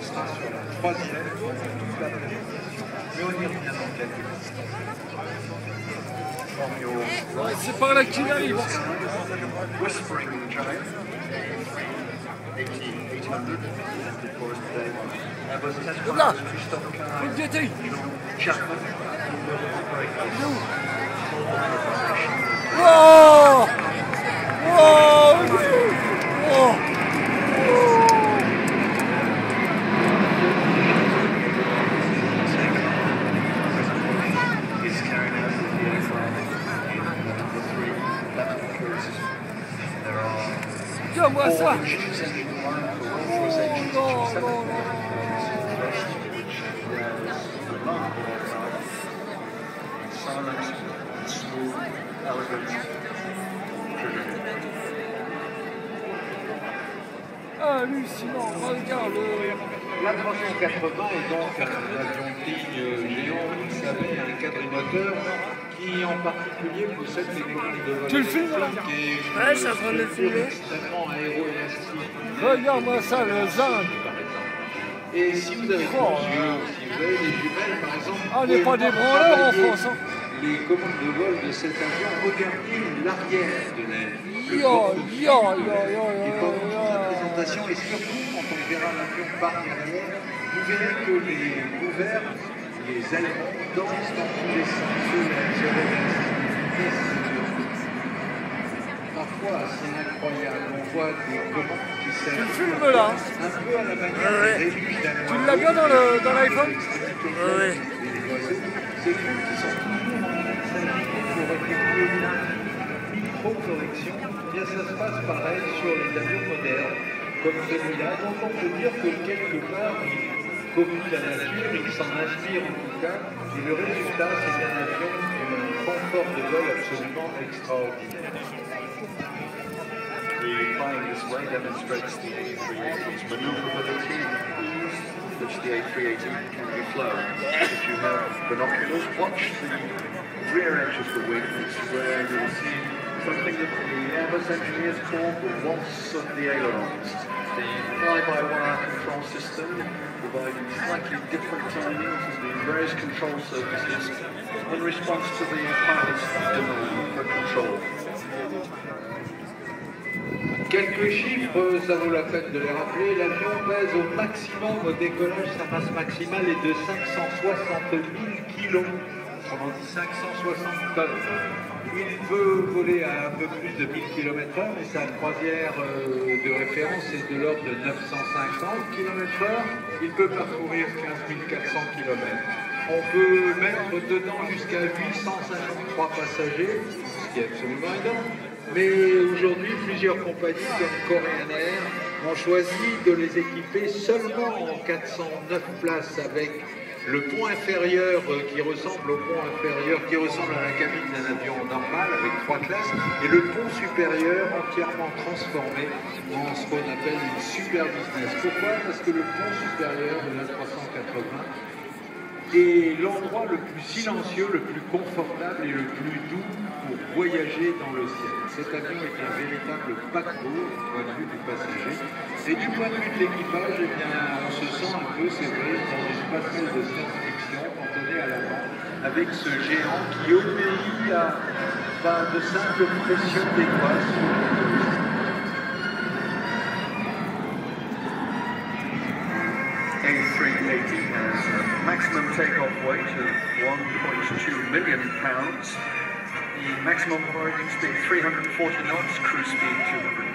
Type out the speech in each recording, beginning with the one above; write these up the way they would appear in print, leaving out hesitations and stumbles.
sera sur la troisième. Mais on y revient dans quelques instants. C'est par là qu'il arrive. Whispering Giant, 1800, and of course today was test pilots Christophe Caron, Chapman, Wow! Wow! Oh! is carried out with the aircraft in the three laboratories. There are Tiens-moi ça! 4 engines, engine 1 for Rolls-Royce, engine 7, which is remarkable aircraft. Silent, smooth, elegant, driven. Hallucinant, regarde. L'A380 est donc un avion digne géant, vous savez, un quadrimoteur qui en particulier possède des commandes de vol. Tu le filmes là? Ouais, je suis en train de le filmer. Extrêmement aéroélastique. Regarde-moi ça, le zinc. Et si vous avez des yeux, si vous avez des jumelles par exemple, Ah, on n'est pas des branleurs en France. Hein. Les commandes de vol de cet avion, regardez l'arrière de l'aile. Et pendant toute la présentation et surtout quand on verra l'avion par derrière, vous verrez que les couverts, les ailerons dansent dans tous les sens. Parfois c'est incroyable, on voit des commandes qui servent Tu le filmes là? un peu à la manière des réfuges Tu l'as bien dans l'iPhone? Oui. Ces trucs qui sont toujours en train de s'agiter pour effectuer une micro-correction, eh bien ça se passe pareil sur les avions modernes, comme celui-là. Donc on peut dire que quelque part, il copie la nature, il s'en inspire en tout cas, et le résultat c'est un avion d'un confort de vol absolument extraordinaire. The flying this way demonstrates the A380's maneuverability and ease which the A380 can be flown. If you have binoculars, watch the rear edge of the wings where you'll see something that the Airbus engineers call the waltz of the ailerons. The fly-by-wire control system providing slightly different timings of the various control surfaces in response to the pilot's demand for control. Quelques chiffres, ça vaut la peine de les rappeler. L'avion pèse au maximum au décollage, sa masse maximale est de 560 000 kg. On en dit 560 tonnes. Il peut voler à un peu plus de 1000 km/h, mais sa croisière de référence est de l'ordre de 950 km/h. Il peut parcourir 15 400 km. On peut mettre dedans jusqu'à 853 passagers, ce qui est absolument énorme. Mais aujourd'hui, plusieurs compagnies comme Korean Air ont choisi de les équiper seulement en 409 places avec le pont inférieur qui ressemble au pont inférieur, qui ressemble à la cabine d'un avion normal avec 3 classes, et le pont supérieur entièrement transformé en ce qu'on appelle une super business. Pourquoi? Parce que le pont supérieur de l'A380 est l'endroit le plus silencieux, le plus confortable et le plus doux pour voyager dans le ciel. Cet avion est un véritable paquebot du point de vue du passager. Et du point de vue de l'équipage, eh bien, on se sent un peu, c'est vrai, dans une passerelle de science-fiction quand on est à l'avant, avec ce géant qui obéit à de simples pressions des doigts sur le A380 has a maximum takeoff weight of 1.2 million pounds. The maximum operating speed 340 knots, cruise speed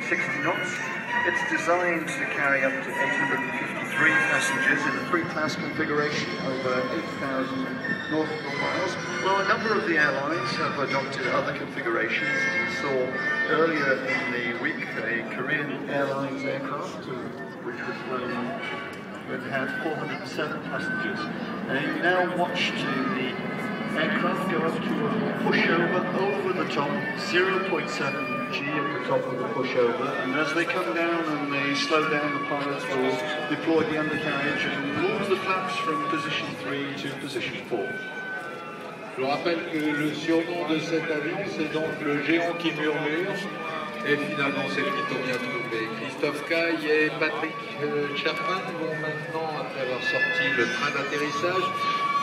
260 knots. It's designed to carry up to 853 passengers in a three-class configuration over 8,000 nautical miles. Well, a number of the airlines have adopted other configurations. We saw earlier in the week a Korean Airlines aircraft which was flown that had 407 passengers. And you now watch the aircraft go up to a pushover over the top, 0.7 G at the top of the pushover, and as they come down and they slow down, the pilots will deploy the undercarriage and move the flaps from position 3 to position 4. Je rappelle que le surnom de cet avion, c'est donc le géant qui murmure, et finalement c'est plutôt bien trouvé. Tofkai et Patrick Chapman vont maintenant, après avoir sorti le train d'atterrissage,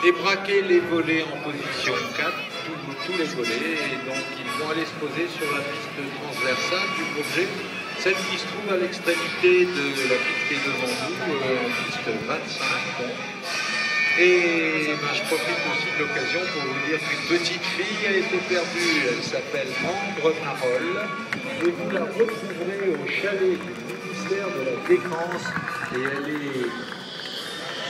débraquer les volets en position 4, tous les volets, et donc ils vont aller se poser sur la piste transversale du groupe G, celle qui se trouve à l'extrémité de la piste qui est devant nous, piste 25. Et je profite aussi de l'occasion pour vous dire qu'une petite fille a été perdue, elle s'appelle Ambre Marolles, et vous la retrouverez au chalet du ministère de la Défense, et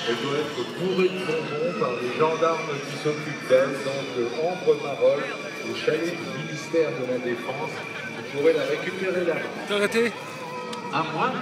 elle doit être bourrée de bonbons par les gendarmes qui s'occupent d'elle, donc Ambre Marolles, au chalet du ministère de la Défense, vous pourrez la récupérer là-bas. T'as arrêté? À moins